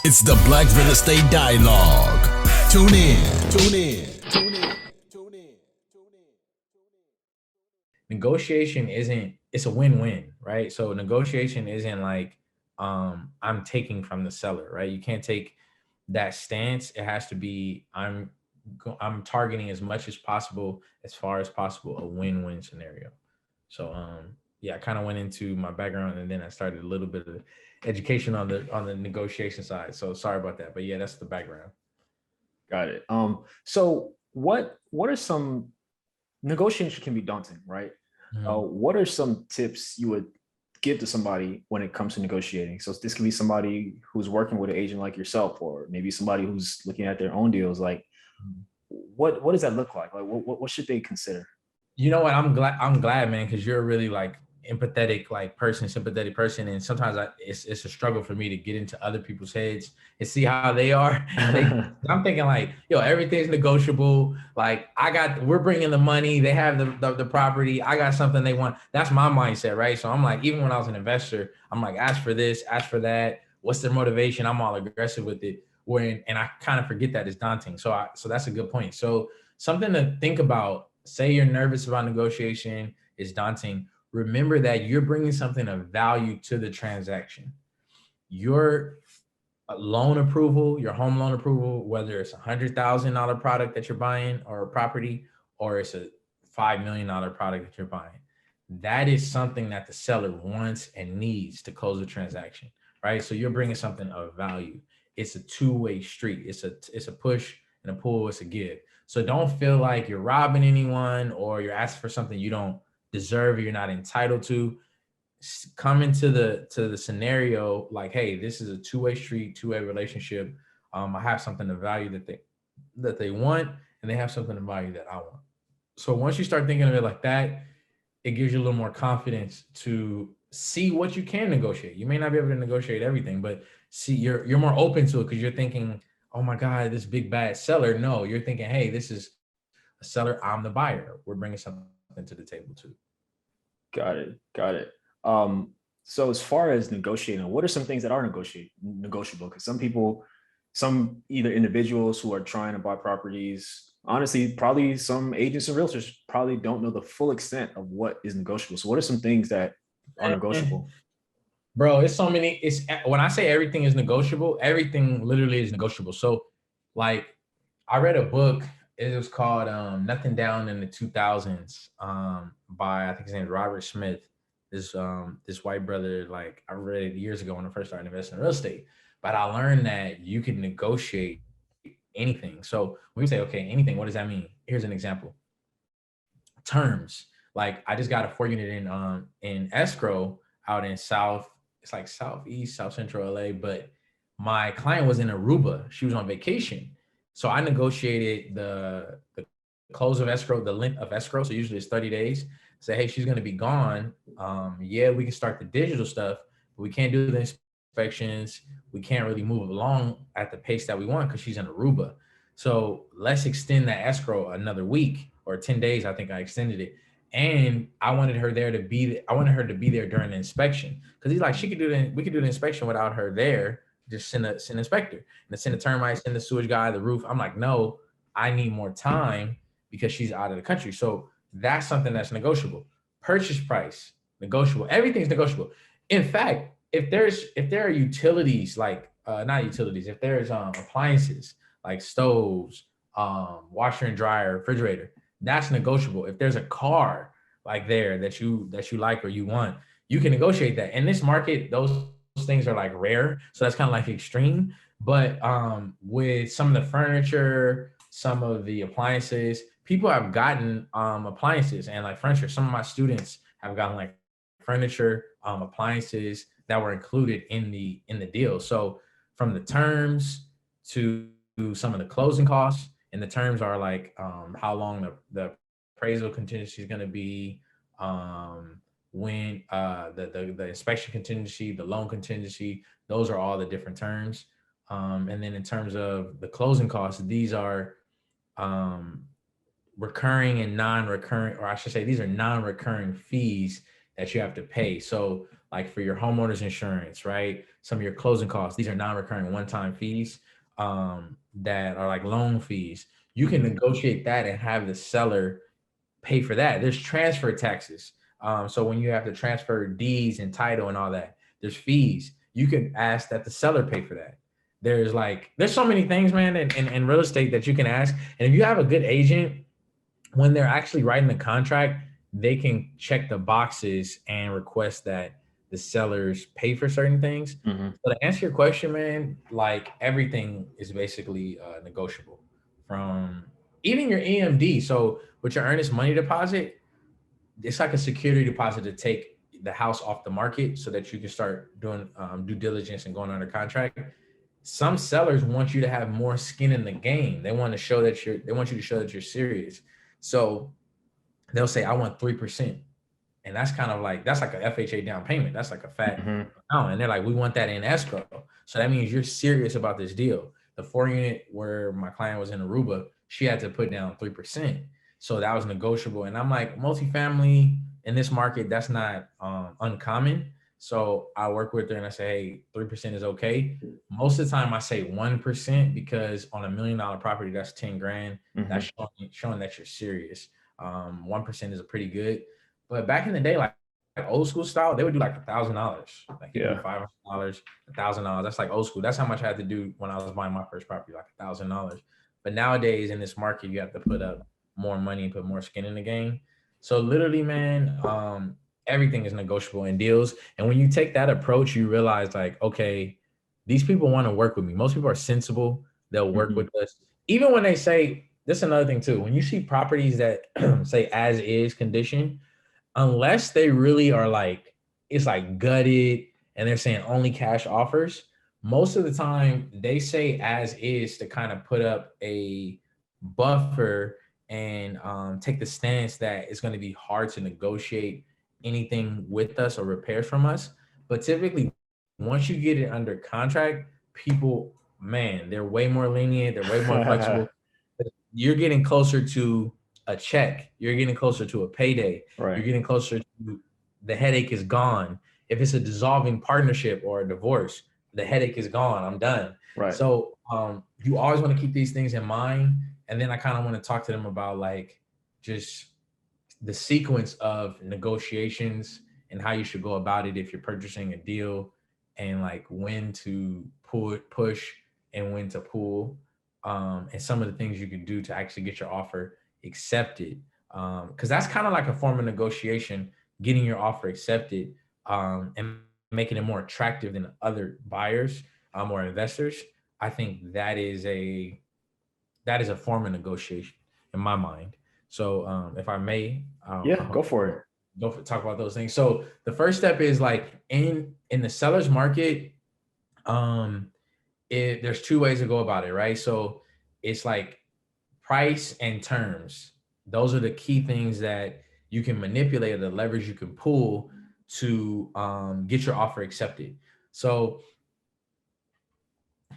It's the Black Real Estate Dialogue. Tune in. Tune in. Tune in. Tune in. Negotiation isn't, it's a win-win, right? So negotiation isn't like I'm taking from the seller, right? You can't take that stance. It has to be I'm targeting as much as far as possible, a win-win scenario. So yeah, I kind of went into my background and then I started a little bit of education on the negotiation side. So sorry about that, but yeah, that's the background. Got it. So what are some negotiation can be daunting, right? What are some tips you would give to somebody when it comes to negotiating? So this could be somebody who's working with an agent like yourself, or maybe somebody who's looking at their own deals. Like, what does that look like? Like, what should they consider? You know what? I'm glad, man, because you're a really like empathetic sympathetic person, and sometimes it's a struggle for me to get into other people's heads and see how they are. I'm thinking like, yo, everything's negotiable. Like we're bringing the money, they have the property, I got something they want. That's my mindset, right? So I'm like, even when I was an investor, I'm like, ask for this, ask for that. What's their motivation? I'm all aggressive with it. And I kind of forget that it's daunting. So that's a good point. So something to think about. Say you're nervous about negotiation, it's daunting. Remember that you're bringing something of value to the transaction. Your loan approval, your home loan approval, whether it's $100,000 product that you're buying or a property, or it's a $5 million product that you're buying, that is something that the seller wants and needs to close the transaction, right? So you're bringing something of value. It's a two-way street. It's a push and a pull. It's a give. So don't feel like you're robbing anyone or you're asking for something you don't deserve or you're not entitled to. Come into the scenario like, hey, this is a two-way street, two-way relationship. I have something of value that they want, and they have something of value that I want. So once you start thinking of it like that, it gives you a little more confidence to see what you can negotiate. You may not be able to negotiate everything, but see, you're more open to it because you're thinking, oh my God, this big bad seller. No, you're thinking, hey, this is a seller, I'm the buyer. We're bringing something to the table too. Got it. Got it. So as far as negotiating, what are some things that are negotiable? Because some either individuals who are trying to buy properties, honestly, probably some agents and realtors probably don't know the full extent of what is negotiable. So what are some things that are negotiable? Bro, it's so many. It's when I say everything is negotiable, everything literally is negotiable. So like I read a book, it was called Nothing Down in the 2000s by, I think his name is Robert Smith. This white brother, like I read it years ago when I first started investing in real estate. But I learned that you can negotiate anything. So when we say, okay, anything, what does that mean? Here's an example. Terms. Like I just got a 4 unit in Escrow out in it's like southeast, south central LA, but my client was in Aruba. She was on vacation. So I negotiated the close of escrow, the length of escrow. So usually it's 30 days. Say, hey, she's going to be gone. Yeah, we can start the digital stuff, but we can't do the inspections. We can't really move along at the pace that we want because she's in Aruba. So let's extend that escrow another week or 10 days. I think I extended it. And I wanted her there to be, I wanted her to be there during the inspection. Cause he's like, we could do the inspection without her there. Just send an inspector and send a termite, send the sewage guy, the roof. I'm like, no, I need more time because she's out of the country. So that's something that's negotiable. Purchase price, negotiable. Everything's negotiable. In fact, if there are utilities, like not utilities, if there's appliances like stoves, washer and dryer, refrigerator, that's negotiable. If there's a car like there that you like or you want, you can negotiate that. In this market, those things are like rare, so that's kind of like extreme. But with some of the furniture, some of the appliances, people have gotten appliances and like furniture. Some of my students have gotten like furniture, appliances that were included in the deal. So from the terms to some of the closing costs, and the terms are like how long the appraisal contingency is going to be, when the inspection contingency, the loan contingency, those are all the different terms. And then in terms of the closing costs, these are recurring and non-recurring, or I should say these are non-recurring fees that you have to pay. So like for your homeowner's insurance, right? Some of your closing costs. These are non-recurring one-time fees that are like loan fees. You can negotiate that and have the seller pay for that. There's transfer taxes. So when you have to transfer deeds and title and all that, there's fees. You can ask that the seller pay for that. There's so many things, man, in real estate that you can ask. And if you have a good agent, when they're actually writing the contract, they can check the boxes and request that the sellers pay for certain things. So to answer your question, man, like everything is basically negotiable, from even your EMD. So with your earnest money deposit, it's like a security deposit to take the house off the market so that you can start doing due diligence and going under contract. Some sellers want you to have more skin in the game. They want you to show that you're serious. So they'll say, I want 3%. And that's like a FHA down payment. That's like a fat amount. And they're like, we want that in escrow. So that means you're serious about this deal. The 4-unit where my client was in Aruba, she had to put down 3%. So that was negotiable. And I'm like, multifamily in this market, that's not uncommon. So I work with her and I say, hey, 3% is okay. Most of the time I say 1% because on $1 million property, that's 10 grand. That's showing that you're serious. 1% is pretty good. But back in the day, like old school style, they would do like $1,000. Like you do $500, $1,000. That's like old school. That's how much I had to do when I was buying my first property, like $1,000. But nowadays in this market, you have to put up more money and put more skin in the game. So literally, man, everything is negotiable in deals. And when you take that approach, you realize like, okay, these people want to work with me. Most people are sensible. They'll work with us. Even when they say, this is another thing too, when you see properties that say as is condition, unless they really are like, it's like gutted and they're saying only cash offers, most of the time they say as is to kind of put up a buffer and take the stance that it's going to be hard to negotiate anything with us or repairs from us. But typically, once you get it under contract, people, man, they're way more lenient. They're way more flexible. You're getting closer to a check. You're getting closer to a payday. Right. You're getting closer to the headache is gone. If it's a dissolving partnership or a divorce, the headache is gone. I'm done. Right. So you always want to keep these things in mind. And then I kind of want to talk to them about like just the sequence of negotiations and how you should go about it if you're purchasing a deal, and like when to push and when to pull, and some of the things you can do to actually get your offer accepted. Because that's kind of like a form of negotiation, getting your offer accepted and making it more attractive than other buyers or investors. I think that is a form of negotiation in my mind. So if I may, go for it. Talk about those things. So the first step is like in the seller's market, there's two ways to go about it, right? So it's like price and terms. Those are the key things that you can manipulate, or the leverage you can pull to get your offer accepted. So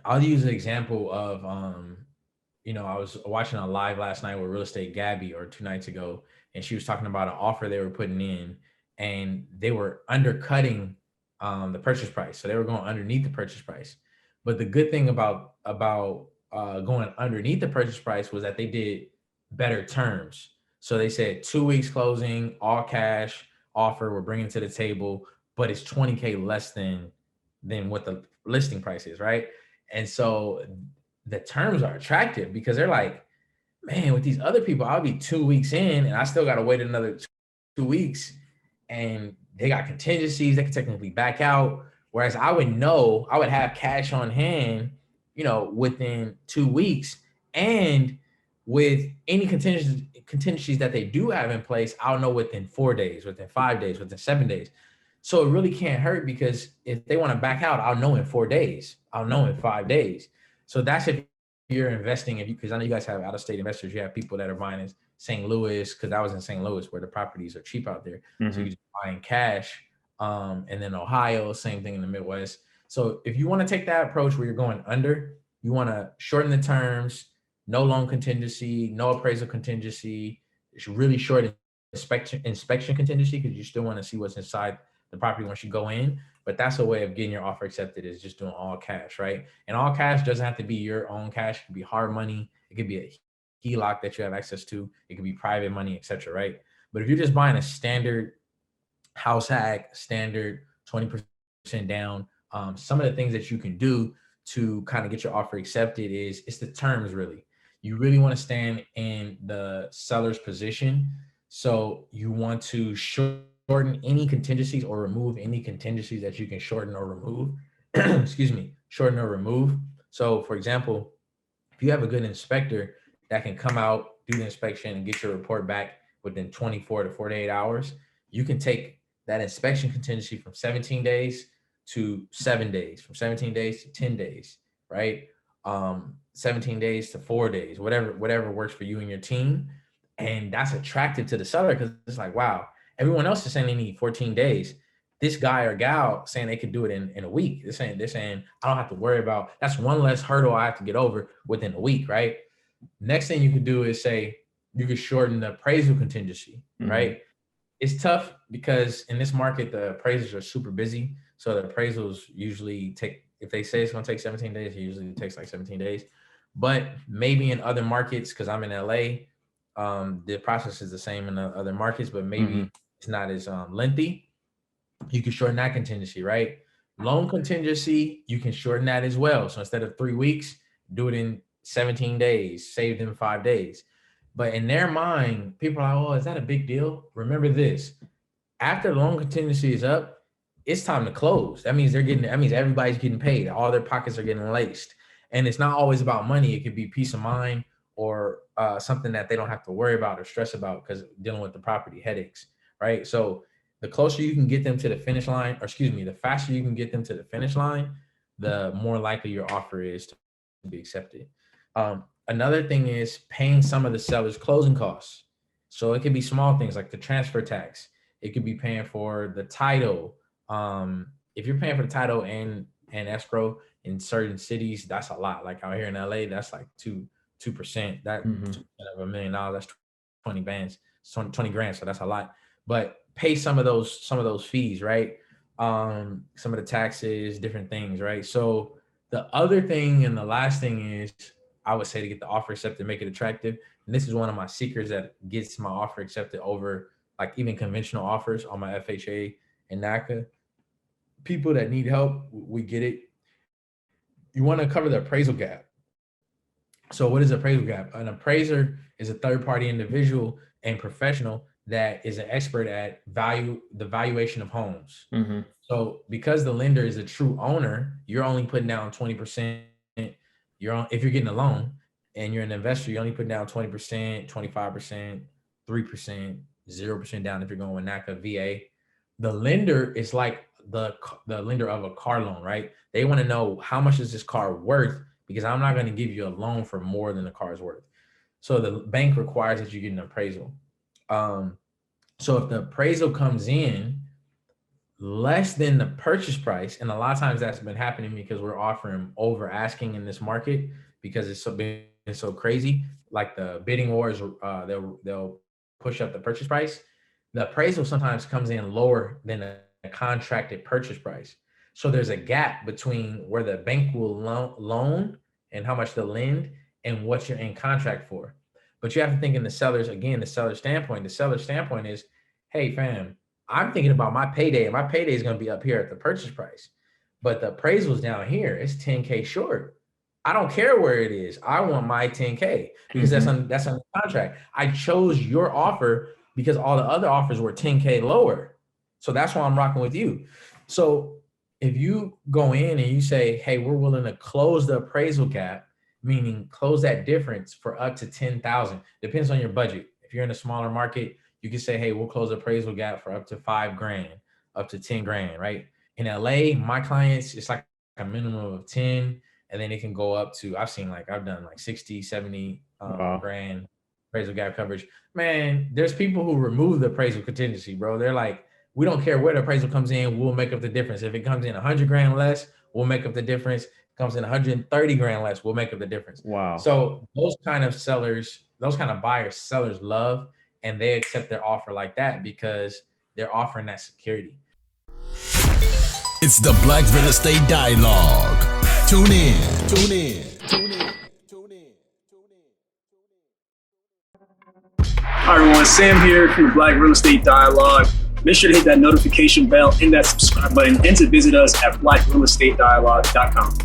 I'll use an example of, I was watching a live last night with Real Estate Gabby, or 2 nights ago, and she was talking about an offer they were putting in, and they were undercutting the purchase price. So they were going underneath the purchase price. But the good thing about going underneath the purchase price was that they did better terms. So they said 2 weeks closing, all cash offer we're bringing to the table, but it's $20K less than what the listing price is, right? And so the terms are attractive because they're like, man, with these other people, I'll be 2 weeks in and I still got to wait another 2 weeks, and they got contingencies. They can technically back out. Whereas I would have cash on hand, within 2 weeks, and with any contingencies that they do have in place, I'll know within 4 days, within 5 days, within 7 days. So it really can't hurt, because if they want to back out, I'll know in 4 days. I'll know in 5 days. So that's if you're investing, because I know you guys have out-of-state investors. You have people that are buying in St. Louis, because I was in St. Louis where the properties are cheap out there. So you just buying cash. And then Ohio, same thing in the Midwest. So if you want to take that approach where you're going under, you want to shorten the terms, no loan contingency, no appraisal contingency. It's really short inspection contingency, because you still want to see what's inside the property once you go in. But that's a way of getting your offer accepted, is just doing all cash, right? And all cash doesn't have to be your own cash. It could be hard money. It could be a HELOC that you have access to. It could be private money, etc., right? But if you're just buying a standard house hack, standard 20% down, some of the things that you can do to kind of get your offer accepted is, it's the terms really. You really want to stand in the seller's position. So you want to shorten any contingencies or remove any contingencies that you can shorten or remove. Excuse me, shorten or remove. So for example, if you have a good inspector that can come out, do the inspection and get your report back within 24 to 48 hours, you can take that inspection contingency from 17 days to 7 days, from 17 days to 10 days, right? 17 days to 4 days, whatever works for you and your team. And that's attractive to the seller because it's like, wow, everyone else is saying they need 14 days. This guy or gal saying they could do it in a week. They're saying I don't have to worry about, that's one less hurdle I have to get over within a week, right? Next thing you could do is say you could shorten the appraisal contingency, right? It's tough because in this market, the appraisers are super busy. So the appraisals usually take, if they say it's going to take 17 days, it usually takes like 17 days. But maybe in other markets, because I'm in LA, the process is the same in the other markets, but maybe it's not as lengthy. You can shorten that contingency, right? Loan contingency, you can shorten that as well. So instead of 3 weeks, do it in 17 days, save them 5 days. But in their mind, people are like, oh, is that a big deal? Remember this, after the loan contingency is up, it's time to close. That means everybody's getting paid. All their pockets are getting laced. And it's not always about money. It could be peace of mind or something that they don't have to worry about or stress about because dealing with the property headaches, right? So the closer you can get them to the finish line, or excuse me, the faster you can get them to the finish line, the more likely your offer is to be accepted. Another thing is paying some of the seller's closing costs. So it could be small things like the transfer tax. It could be paying for the title. If you're paying for the title and escrow in certain cities, that's a lot. Like out here in LA, that's like 2%. That 2% of $1 million, that's 20 bands, 20 grand. So that's a lot. But pay some of those fees, right? Some of the taxes, different things, right? So the other thing and the last thing is, I would say, to get the offer accepted, make it attractive. And this is one of my secrets that gets my offer accepted over like even conventional offers on my FHA and NACA. People that need help, we get it. You want to cover the appraisal gap. So what is appraisal gap? An appraiser is a third-party individual and professional that is an expert at the valuation of homes. So because the lender is a true owner, you're only putting down 20%. If you're getting a loan and you're an investor, you only put down 20%, 25%, 3%, 0% down if you're going with NACA VA. The lender is like the lender of a car loan, right? They want to know how much is this car worth, because I'm not going to give you a loan for more than the car is worth. So the bank requires that you get an appraisal. So if the appraisal comes in less than the purchase price, and a lot of times that's been happening because we're offering over asking in this market because it's so crazy. Like the bidding wars, they'll push up the purchase price. The appraisal sometimes comes in lower than the contracted purchase price. So there's a gap between where the bank will loan and how much they'll lend and what you're in contract for. But you have to think in the seller's standpoint. The seller's standpoint is, hey fam, I'm thinking about my payday, and my payday is going to be up here at the purchase price. But the appraisal's down here, it's 10K short. I don't care where it is. I want my 10K because that's on the contract. I chose your offer because all the other offers were 10K lower. So that's why I'm rocking with you. So if you go in and you say, hey, we're willing to close the appraisal gap, meaning close that difference for up to 10,000, depends on your budget. If you're in a smaller market, you can say, hey, we'll close the appraisal gap for up to 5 grand, up to 10 grand, right? In LA, my clients, it's like a minimum of 10, and then it can go up to, I've done like 60, 70 grand appraisal gap coverage. Man, there's people who remove the appraisal contingency, bro. They're like, we don't care where the appraisal comes in, we'll make up the difference. If it comes in 100 grand less, we'll make up the difference. If it comes in 130 grand less, we'll make up the difference. Wow. So those kind of buyers, sellers love, and they accept their offer like that because they're offering that security. It's the Black Real Estate Dialogue. Tune in. Tune in. Tune in. Tune in. Hi everyone, Sam here from the Black Real Estate Dialogue. Make sure to hit that notification bell and that subscribe button and to visit us at blackrealestatedialogue.com.